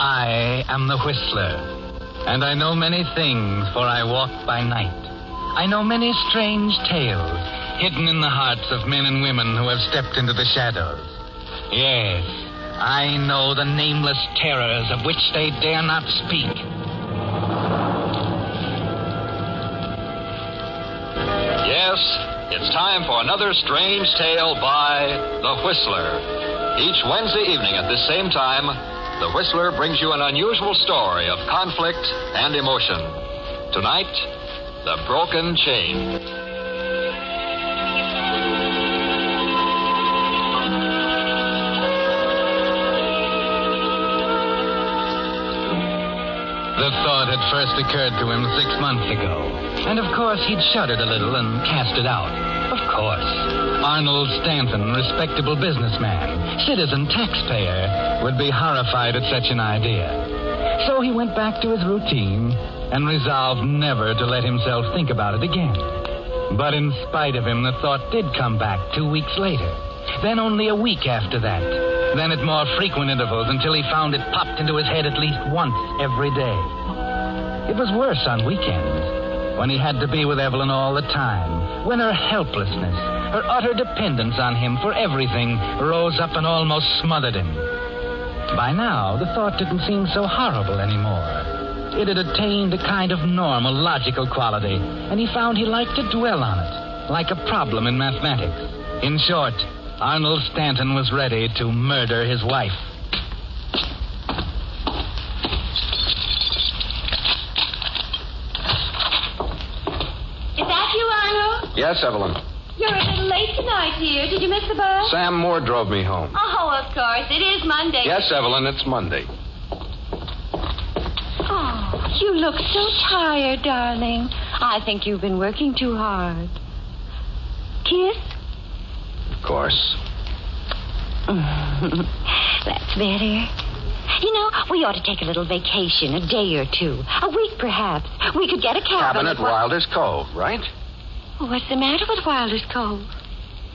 I am the Whistler, and I know many things, for I walk by night. I know many strange tales hidden in the hearts of men and women who have stepped into the shadows. Yes, I know the nameless terrors of which they dare not speak. Yes, it's time for another strange tale by The Whistler. Each Wednesday evening at this same time, The Whistler brings you an unusual story of conflict and emotion. Tonight, The Broken Chain. The thought had first occurred to him 6 months ago. And of course, he'd shuddered a little and cast it out. Of course. Arnold Stanton, respectable businessman, citizen taxpayer, would be horrified at such an idea. So he went back to his routine and resolved never to let himself think about it again. But in spite of him, the thought did come back 2 weeks later. Then only a week after that. Then at more frequent intervals until he found it popped into his head at least once every day. It was worse on weekends, when he had to be with Evelyn all the time, when her helplessness, her utter dependence on him for everything rose up and almost smothered him. By now, the thought didn't seem so horrible anymore. It had attained a kind of normal, logical quality, and he found he liked to dwell on it, like a problem in mathematics. In short, Arnold Stanton was ready to murder his wife. Is that you, Arnold? Yes, Evelyn. You're a little late tonight, dear. Did you miss the bus? Sam Moore drove me home. Oh, of course. It is Monday. Yes, Evelyn, it's Monday. Oh, you look so tired, darling. I think you've been working too hard. Kiss? Of course. That's better. You know, we ought to take a little vacation, a day or two. A week, perhaps. We could get a cabin At Wilder's Cove, right? What's the matter with Wilder's Cove?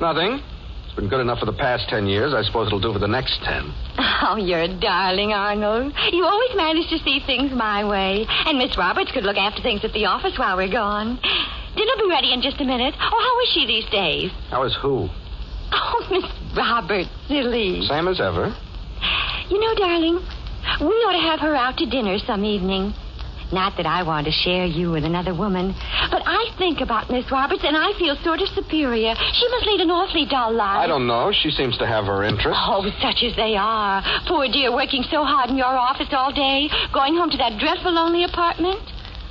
Nothing. It's been good enough for the past 10 years. I suppose it'll do for the next 10. Oh, you're a darling, Arnold. You always manage to see things my way. And Miss Roberts could look after things at the office while we're gone. Dinner will be ready in just a minute. Oh, how is she these days? How is who? Oh, Miss Roberts, silly. Same as ever. You know, darling, we ought to have her out to dinner some evening. Not that I want to share you with another woman, but I think about Miss Roberts, and I feel sort of superior. She must lead an awfully dull life. I don't know. She seems to have her interests. Oh, such as they are. Poor dear, working so hard in your office all day, going home to that dreadful lonely apartment.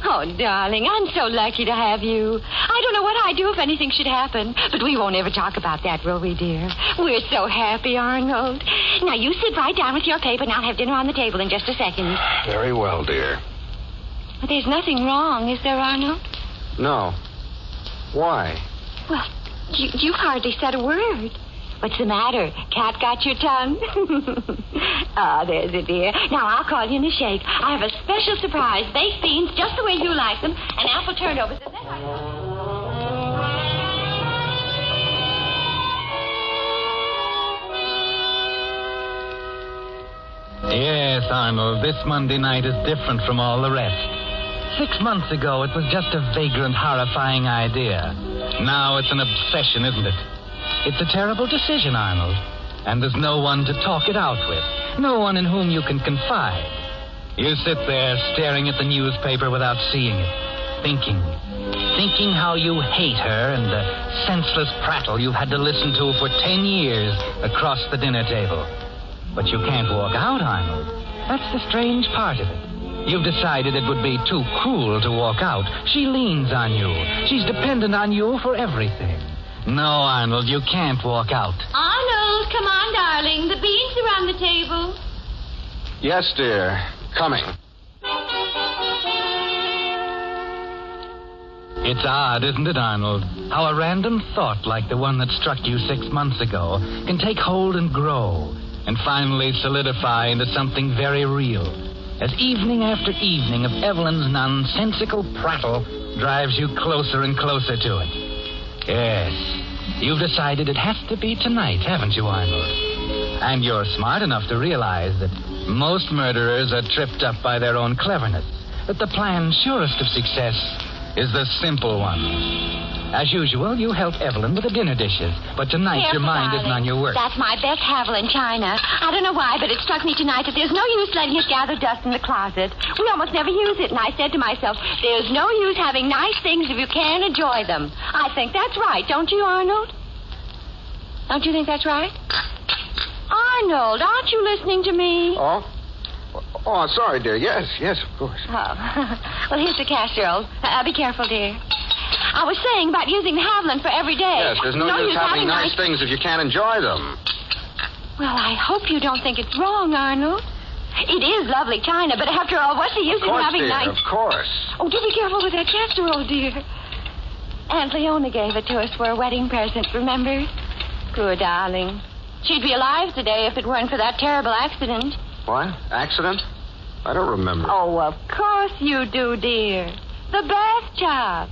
Oh, darling, I'm so lucky to have you. I don't know what I'd do if anything should happen, but we won't ever talk about that, will we, dear? We're so happy, Arnold. Now, you sit right down with your paper, and I'll have dinner on the table in just a second. Very well, dear. But there's nothing wrong, is there, Arnold? No. Why? Well, you've hardly said a word. What's the matter? Cat got your tongue? Ah, there's it, dear. Now, I'll call you in a shake. I have a special surprise. Baked beans, just the way you like them, and apple turnovers. Is that right? Yes, Arnold, this Monday night is different from all the rest. 6 months ago, it was just a vagrant, horrifying idea. Now it's an obsession, isn't it? It's a terrible decision, Arnold. And there's no one to talk it out with. No one in whom you can confide. You sit there staring at the newspaper without seeing it. Thinking how you hate her and the senseless prattle you've had to listen to for 10 years across the dinner table. But you can't walk out, Arnold. That's the strange part of it. You've decided it would be too cruel to walk out. She leans on you. She's dependent on you for everything. No, Arnold, you can't walk out. Arnold, come on, darling. The beans are on the table. Yes, dear. Coming. It's odd, isn't it, Arnold? How a random thought like the one that struck you 6 months ago can take hold and grow and finally solidify into something very real. As evening after evening of Evelyn's nonsensical prattle drives you closer and closer to it. Yes, you've decided it has to be tonight, haven't you, Arnold? And you're smart enough to realize that Most murderers are tripped up by their own cleverness. But the plan surest of success is the simple one. As usual, you help Evelyn with the dinner dishes. But tonight your mind isn't on your work. That's my best Haviland china. I don't know why, but it struck me tonight that there's no use letting it gather dust in the closet. We almost never use it, and I said to myself, there's no use having nice things if you can't enjoy them. I think that's right, don't you, Arnold? Don't you think that's right? Arnold, aren't you listening to me? Oh, sorry, dear. Yes, of course. Oh. Well, here's the casserole. Be careful, dear. I was saying about using the Haviland for every day. Yes, there's no use having nice things if you can't enjoy them. Well, I hope you don't think it's wrong, Arnold. It is lovely china, but after all, what's the use of having dear, nice... Of course. Oh, do be careful with that casserole, dear. Aunt Leona gave it to us for a wedding present, remember? Poor darling. She'd be alive today if it weren't for that terrible accident. What? Accident? I don't remember. Oh, of course you do, dear. The bathtub.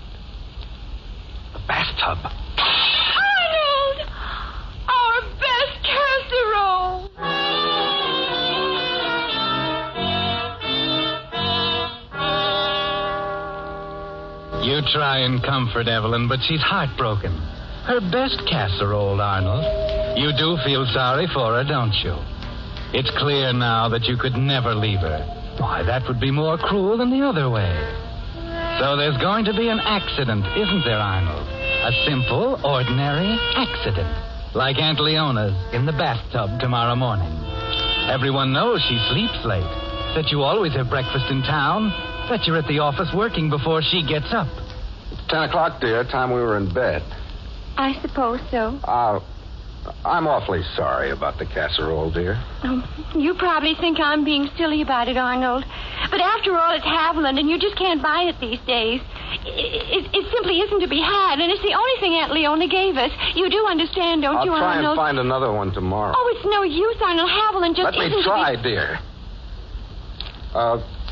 The bathtub? Arnold! Our best casserole! You try and comfort Evelyn, but she's heartbroken. Her best casserole, Arnold. You do feel sorry for her, don't you? It's clear now that you could never leave her. Why, that would be more cruel than the other way. So there's going to be an accident, isn't there, Arnold? A simple, ordinary accident. Like Aunt Leona's in the bathtub tomorrow morning. Everyone knows she sleeps late. That you always have breakfast in town. That you're at the office working before she gets up. It's 10 o'clock, dear. Time we were in bed. I suppose so. I'm awfully sorry about the casserole, dear. You probably think I'm being silly about it, Arnold. But after all, it's Haviland, and you just can't buy it these days. It simply isn't to be had, and it's the only thing Aunt Leona gave us. You do understand, don't you, Arnold? I'll try and find another one tomorrow. Oh, it's no use, Arnold. Haviland just Let me try, dear.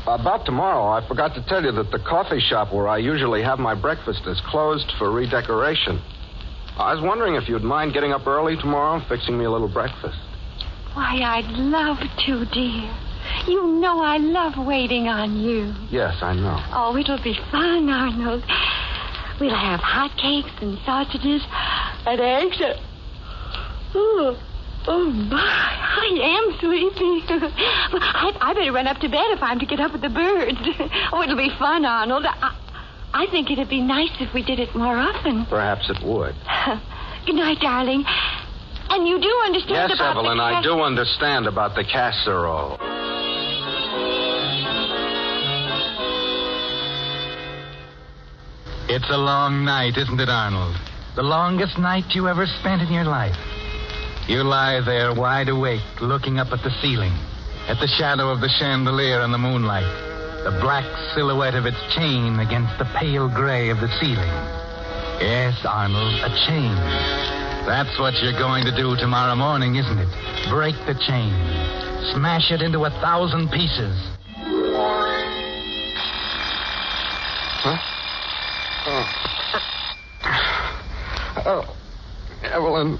About tomorrow, I forgot to tell you that the coffee shop where I usually have my breakfast is closed for redecoration. I was wondering if you'd mind getting up early tomorrow and fixing me a little breakfast. Why, I'd love to, dear. You know I love waiting on you. Yes, I know. Oh, it'll be fun, Arnold. We'll have hot cakes and sausages and eggs. Oh, my. I am sleepy. Well, I better run up to bed if I'm to get up with the birds. Oh, it'll be fun, Arnold. I think it'd be nice if we did it more often. Perhaps it would. Good night, darling. And you do understand yes, about Evelyn, I do understand about the casserole. It's a long night, isn't it, Arnold? The longest night you ever spent in your life. You lie there wide awake, looking up at the ceiling, at the shadow of the chandelier in the moonlight, the black silhouette of its chain against the pale gray of the ceiling. Yes, Arnold, a chain. That's what you're going to do tomorrow morning, isn't it? Break the chain. Smash it into 1,000 pieces. Huh? Oh, Evelyn.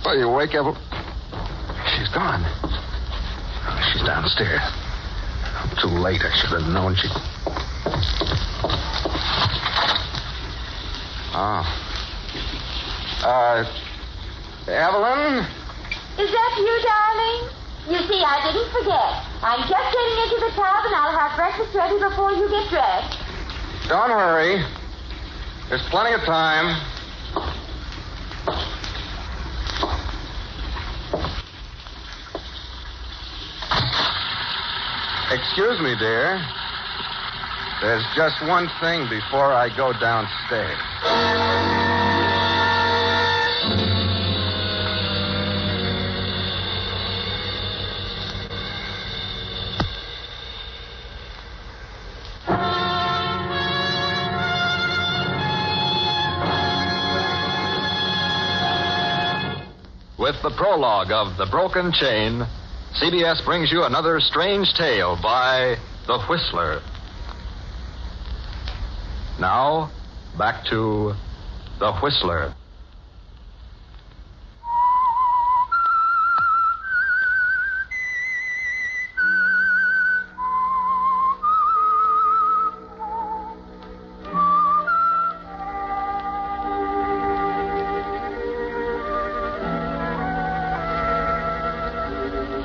Are you awake, Evelyn? She's gone. She's downstairs. I'm too late. I should have known she... Evelyn? Is that you, darling? You see, I didn't forget. I'm just getting into the tub, and I'll have breakfast ready before you get dressed. Don't hurry. There's plenty of time. Excuse me, dear. There's just one thing before I go downstairs. With the prologue of The Broken Chain, CBS brings you another strange tale by The Whistler. Now, back to The Whistler.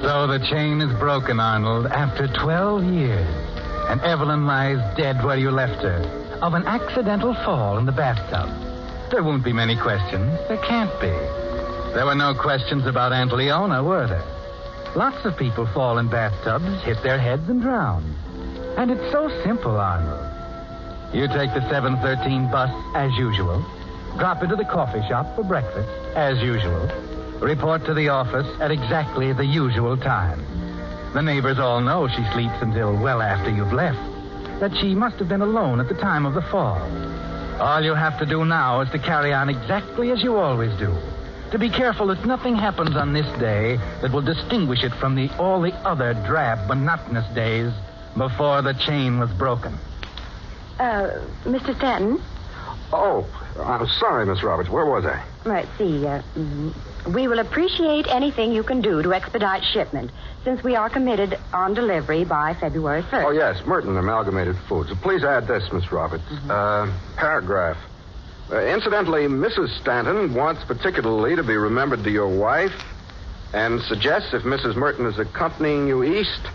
So the chain is broken, Arnold, after 12 years. And Evelyn lies dead where you left her, of an accidental fall in the bathtub. There won't be many questions. There can't be. There were no questions about Aunt Leona, were there? Lots of people fall in bathtubs, hit their heads, and drown. And it's so simple, Arnold. You take the 7:13 bus as usual, drop into the coffee shop for breakfast as usual, report to the office at exactly the usual time. The neighbors all know she sleeps until well after you've left, that she must have been alone at the time of the fall. All you have to do now is to carry on exactly as you always do, to be careful that nothing happens on this day that will distinguish it from all the other drab, monotonous days before the chain was broken. Mr. Stanton? Oh, I'm sorry, Miss Roberts. Where was I? Let's see. We will appreciate anything you can do to expedite shipment, since we are committed on delivery by February 1st. Oh, yes, Merton Amalgamated Foods. Please add this, Miss Roberts. Paragraph. Incidentally, Mrs. Stanton wants particularly to be remembered to your wife and suggests if Mrs. Merton is accompanying you east,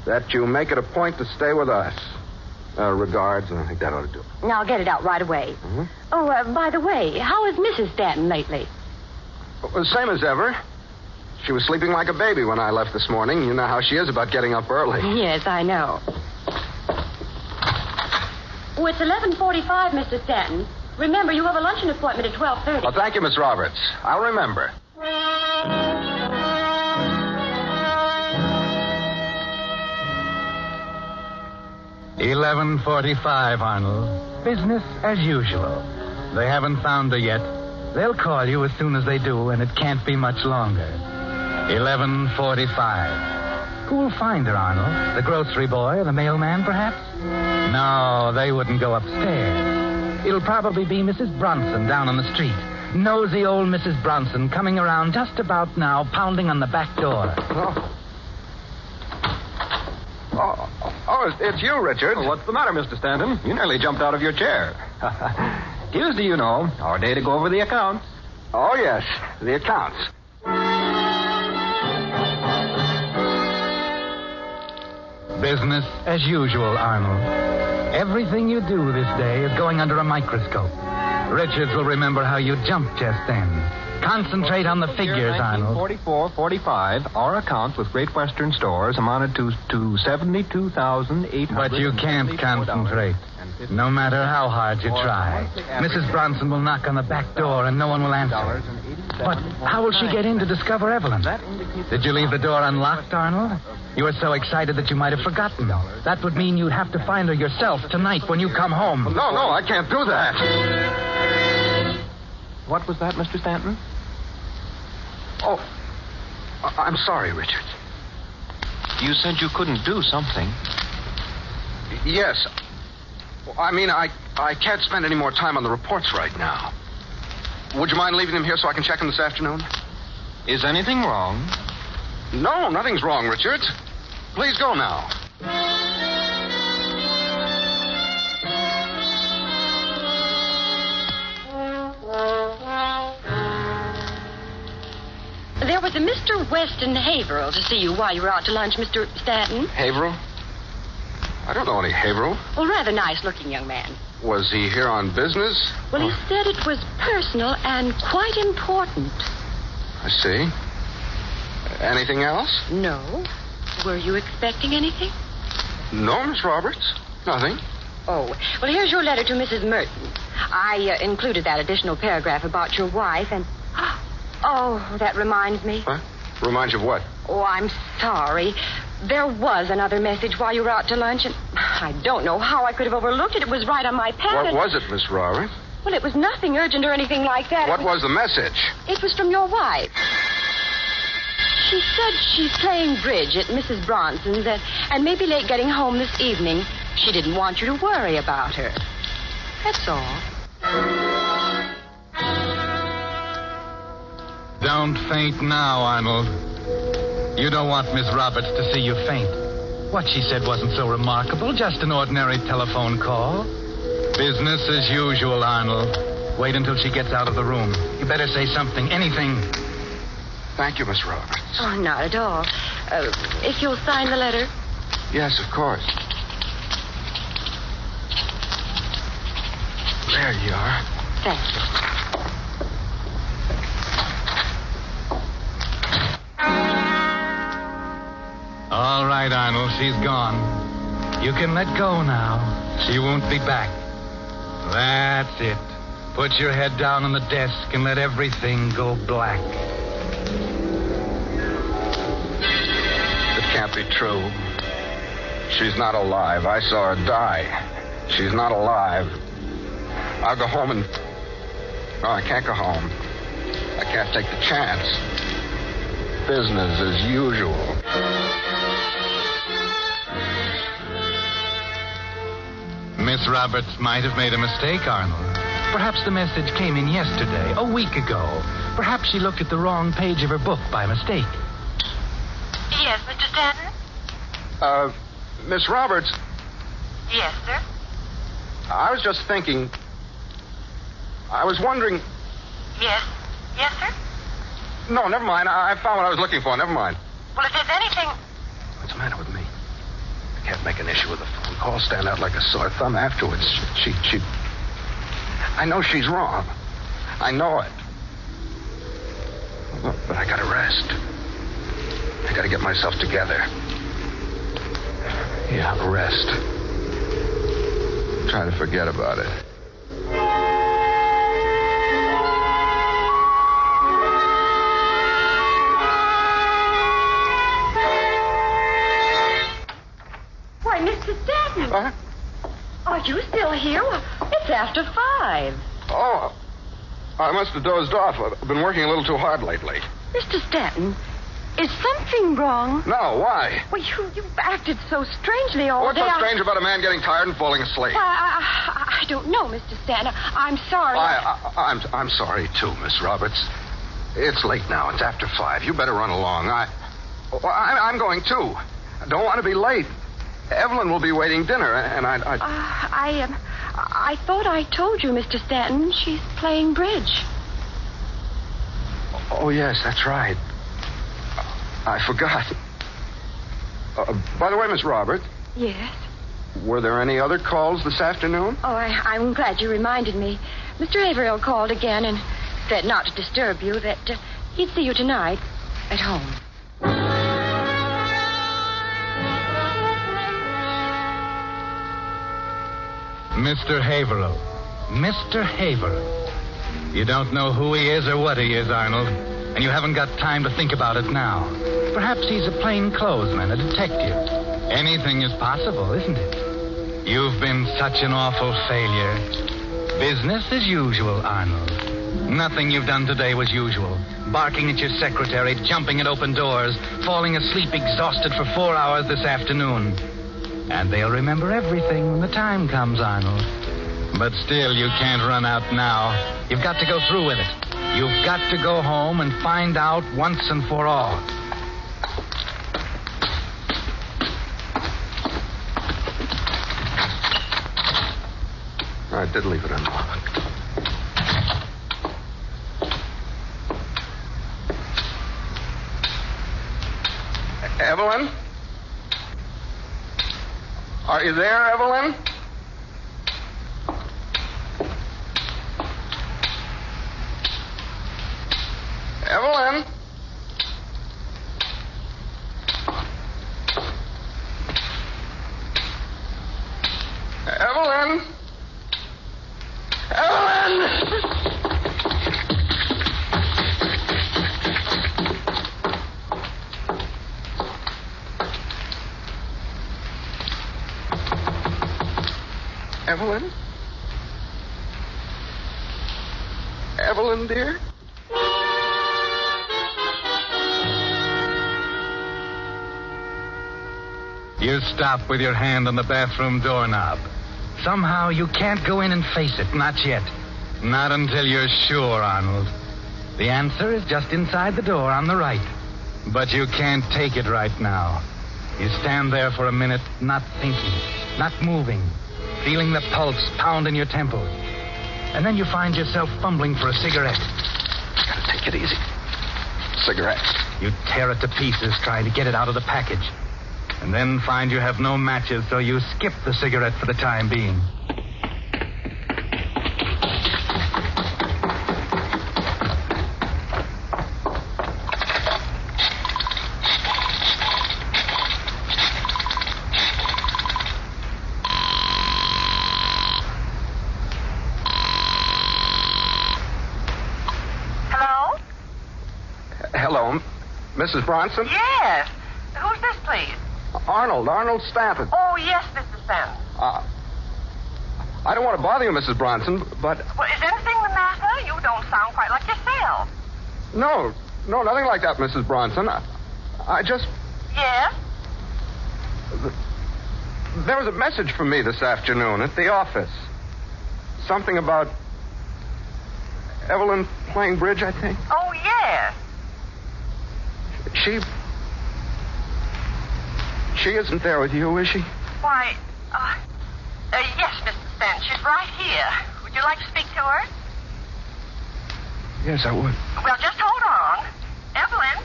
that you make it a point to stay with us. Regards, and I think that ought to do it. I'll get it out right away. Mm-hmm. Oh, by the way, how is Mrs. Stanton lately? Well, same as ever. She was sleeping like a baby when I left this morning. You know how she is about getting up early. Yes, I know. Oh, it's 11:45, Mr. Stanton. Remember, you have a luncheon appointment at 12:30. Well, thank you, Miss Roberts. I'll remember. 11:45, Arnold. Business as usual. They haven't found her yet. They'll call you as soon as they do, and it can't be much longer. 11:45. Who'll find her, Arnold? The grocery boy or the mailman, perhaps? No, they wouldn't go upstairs. It'll probably be Mrs. Bronson down on the street. Nosy old Mrs. Bronson coming around just about now, pounding on the back door. Oh, it's you, Richard. Well, what's the matter, Mr. Stanton? You nearly jumped out of your chair. Tuesday, you know, our day to go over the accounts. Oh, yes, the accounts. Business as usual, Arnold. Everything you do this day is going under a microscope. Richards will remember how you jumped just then. Concentrate on the figures, Arnold. 1944-45, our accounts with Great Western Stores amounted to $72,800. But you can't concentrate, no matter how hard you try. Mrs. Bronson will knock on the back door and no one will answer. But how will she get in to discover Evelyn? Did you leave the door unlocked, Arnold? You were so excited that you might have forgotten. That would mean you'd have to find her yourself tonight when you come home. No, I can't do that. What was that, Mr. Stanton? Oh, I'm sorry, Richard. You said you couldn't do something. Yes. I mean, I can't spend any more time on the reports right now. Would you mind leaving them here so I can check them this afternoon? Is anything wrong? No, nothing's wrong, Richard. Please go now. There was a Mr. Weston Haverhill to see you while you were out to lunch, Mr. Stanton. Haverhill? I don't know any Haverhill. Well, rather nice-looking young man. Was he here on business? Well, he said it was personal and quite important. I see. Anything else? No. Were you expecting anything? No, Miss Roberts. Nothing. Oh, well, here's your letter to Mrs. Merton. I included that additional paragraph about your wife and... Oh, that reminds me. What? Reminds you of what? Oh, I'm sorry. There was another message while you were out to lunch, and I don't know how I could have overlooked it. It was right on my pad. What was it, Miss Roberts? Well, it was nothing urgent or anything like that. What was the message? It was from your wife. She said she's playing bridge at Mrs. Bronson's and may be late getting home this evening. She didn't want you to worry about her. That's all. Don't faint now, Arnold. You don't want Miss Roberts to see you faint. What she said wasn't so remarkable, just an ordinary telephone call. Business as usual, Arnold. Wait until she gets out of the room. You better say something, anything. Thank you, Miss Roberts. Oh, not at all. If you'll sign the letter. Yes, of course. There you are. Thank you. All right, Arnold, she's gone. You can let go now. She won't be back. That's it. Put your head down on the desk and let everything go black. It can't be true. She's not alive. I saw her die. She's not alive. I'll go home and... No, I can't go home. I can't take the chance. Business as usual. Miss Roberts might have made a mistake, Arnold. Perhaps the message came in yesterday, a week ago. Perhaps she looked at the wrong page of her book by mistake. Yes, Mr. Stanton? Miss Roberts, Yes, sir. I was just thinking... I was wondering... Yes. Yes, sir? No, never mind. I found what I was looking for. Never mind. Well, if there's anything... What's the matter with me? I can't make an issue with a phone call, stand out like a sore thumb afterwards. She... I know she's wrong. I know it. But I gotta rest. I gotta get myself together. Yeah, rest. Try to forget about it. Why, Mr. Stanton. Huh? Are you still here? Well, it's after 5. Oh, I must have dozed off. I've been working a little too hard lately. Mr. Stanton, is something wrong? No, why? Well, you've acted so strangely all What's day. so strange about a man getting tired and falling asleep? I don't know, Mr. Stanton. I'm sorry. I'm sorry, too, Miss Roberts. It's late now. It's after 5. You better run along. I'm going, too. I don't want to be late. Evelyn will be waiting dinner, and I thought I told you, Mr. Stanton. She's playing bridge. Oh, yes, that's right. I forgot. By the way, Miss Roberts. Yes? Were there any other calls this afternoon? Oh, I'm glad you reminded me. Mr. Averill called again and said not to disturb you, that he'd see you tonight at home. Mr. Haverhill. Mr. Haverhill. You don't know who he is or what he is, Arnold, and you haven't got time to think about it now. Perhaps he's a plainclothesman, a detective. Anything is possible, isn't it? You've been such an awful failure. Business as usual, Arnold. Nothing you've done today was usual. Barking at your secretary, jumping at open doors, falling asleep exhausted for 4 hours this afternoon. And they'll remember everything when the time comes, Arnold. But still, you can't run out now. You've got to go through with it. You've got to go home and find out once and for all. I did leave it unlocked. Evelyn? Are you there, Evelyn? Evelyn? Evelyn? Evelyn! Evelyn? Evelyn, dear? You stop with your hand on the bathroom doorknob. Somehow you can't go in and face it. Not yet. Not until you're sure, Arnold. The answer is just inside the door on the right. But you can't take it right now. You stand there for a minute, not thinking, not moving, feeling the pulse pound in your temple. And then you find yourself fumbling for a cigarette. I gotta take it easy. cigarette. You tear it to pieces trying to get it out of the package. And then find you have no matches, so you skip the cigarette for the time being. Hello, Mrs. Bronson? Yes. Who's this, please? Arnold Stanton. Oh, yes, Mr. Stanton. I don't want to bother you, Mrs. Bronson, but... Well, is anything the matter? You don't sound quite like yourself. No, nothing like that, Mrs. Bronson. I just... Yes? There was a message for me this afternoon at the office. Something about Evelyn playing bridge, I think. Oh, yes. She isn't there with you, is she? Why, yes, Mr. Stanton. She's right here. Would you like to speak to her? Yes, I would. Well, just hold on. Evelyn?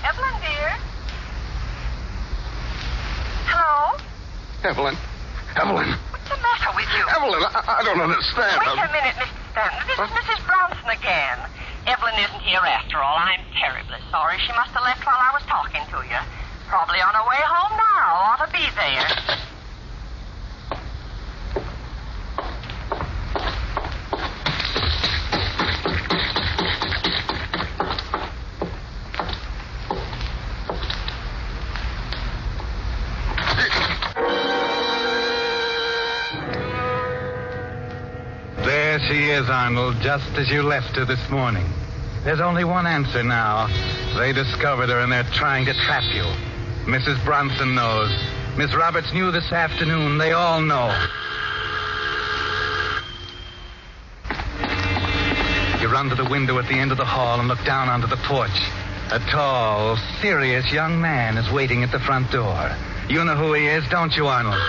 Evelyn, dear? Hello? Evelyn? What's the matter with you? Evelyn, I don't understand. Wait a minute, Mr. Stanton. This is Mrs. Bronson again. Evelyn isn't here after all. I'm terribly sorry. She must have left while I was talking to you. Probably on her way home now. Ought to be there. There she is, Arnold, just as you left her this morning. There's only one answer now. They discovered her and they're trying to trap you. Mrs. Bronson knows. Miss Roberts knew this afternoon. They all know. You run to the window at the end of the hall and look down onto the porch. A tall, serious young man is waiting at the front door. You know who he is, don't you, Arnold?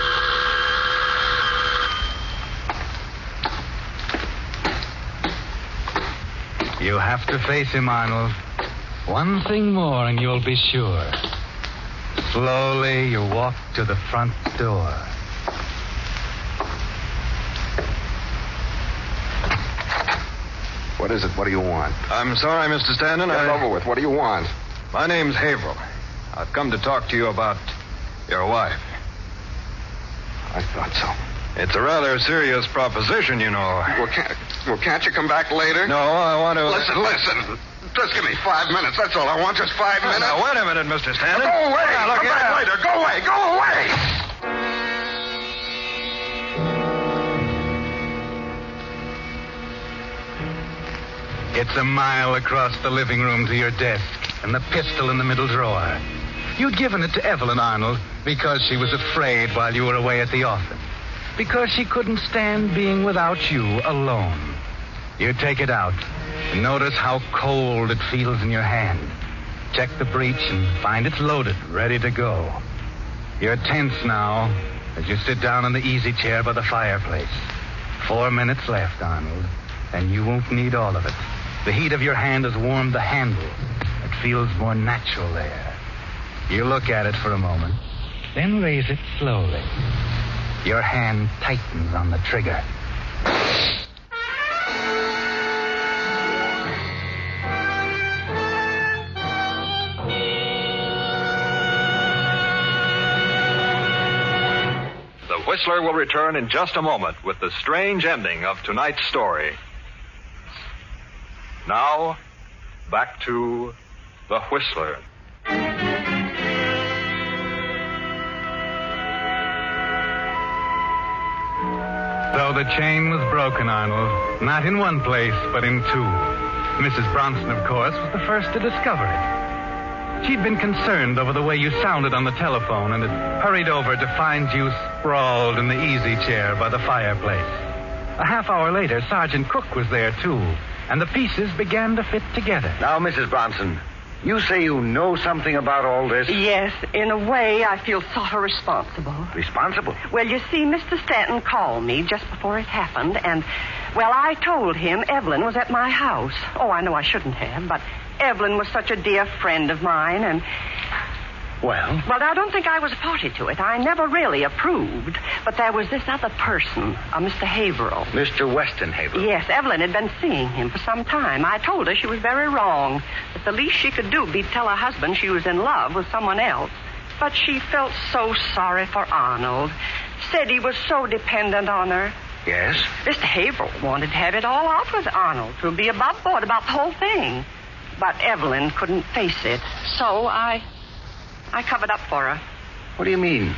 You have to face him, Arnold. One thing more and you'll be sure. Slowly, you walk to the front door. What is it? What do you want? I'm sorry, Mr. Stanton. Get it over with. What do you want? My name's Haverhill. I've come to talk to you about your wife. I thought so. It's a rather serious proposition, you know. Well, can't you come back later? No, I want to... Listen. Just give me 5 minutes. That's all I want. Just 5 minutes. Now, wait a minute, Mr. Stanton. Go away. Now, look come back later. Go away. Go away. It's a mile across the living room to your desk, and the pistol in the middle drawer. You'd given it to Evelyn, Arnold, because she was afraid while you were away at the office. Because she couldn't stand being without you alone. You take it out. Notice how cold it feels in your hand. Check the breech and find it's loaded, ready to go. You're tense now as you sit down in the easy chair by the fireplace. 4 minutes left, Arnold, and you won't need all of it. The heat of your hand has warmed the handle. It feels more natural there. You look at it for a moment, then raise it slowly. Your hand tightens on the trigger. The Whistler will return in just a moment with the strange ending of tonight's story. Now, back to The Whistler. So the chain was broken, Arnold. Not in one place, but in two. Mrs. Bronson, of course, was the first to discover it. She'd been concerned over the way you sounded on the telephone and had hurried over to find you sprawled in the easy chair by the fireplace. A half hour later, Sergeant Cook was there, too, and the pieces began to fit together. Now, Mrs. Bronson, you say you know something about all this? Yes, in a way, I feel sort of responsible. Responsible? Well, you see, Mr. Stanton called me just before it happened, and, well, I told him Evelyn was at my house. Oh, I know I shouldn't have, but Evelyn was such a dear friend of mine, and... Well? Well, I don't think I was party to it. I never really approved. But there was this other person, Mr. Haverhill. Mr. Weston Haverhill? Yes, Evelyn had been seeing him for some time. I told her she was very wrong. That the least she could do would be to tell her husband she was in love with someone else. But she felt so sorry for Arnold. Said he was so dependent on her. Yes? Mr. Haverhill wanted to have it all out with Arnold, to be above board about the whole thing. But Evelyn couldn't face it. So I covered up for her. What do you mean,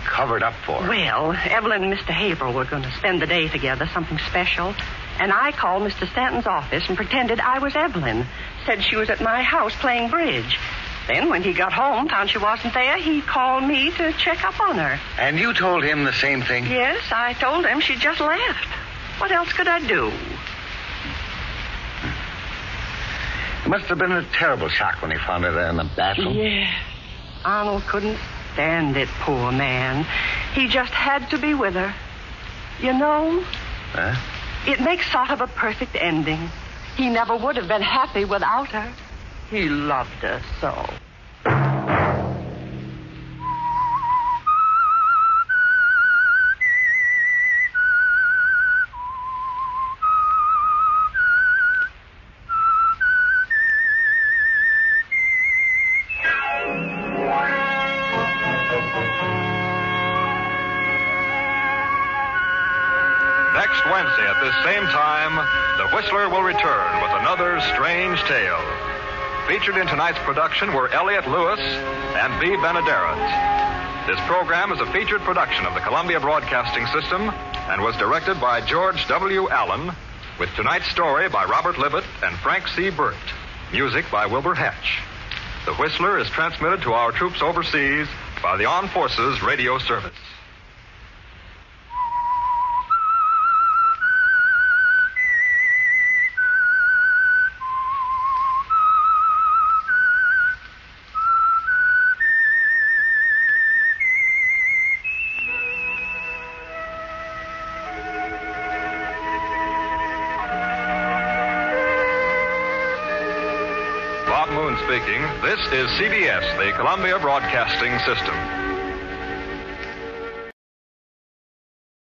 covered up for her? Well, Evelyn and Mr. Haverhill were going to spend the day together, something special. And I called Mr. Stanton's office and pretended I was Evelyn. Said she was at my house playing bridge. Then, when he got home, found she wasn't there, he called me to check up on her. And you told him the same thing? Yes, I told him she just left. What else could I do? It must have been a terrible shock when he found her there in the bathroom. Yes. Arnold couldn't stand it, poor man. He just had to be with her. You know, it makes sort of a perfect ending. He never would have been happy without her. He loved her so. Next Wednesday at this same time, the Whistler will return with another strange tale. Featured in tonight's production were Elliott Lewis and B. Benaderet. This program is a featured production of the Columbia Broadcasting System and was directed by George W. Allen, with tonight's story by Robert Libet and Frank C. Burt. Music by Wilbur Hatch. The Whistler is transmitted to our troops overseas by the Armed Forces Radio Service. Speaking. This is CBS, the Columbia Broadcasting System.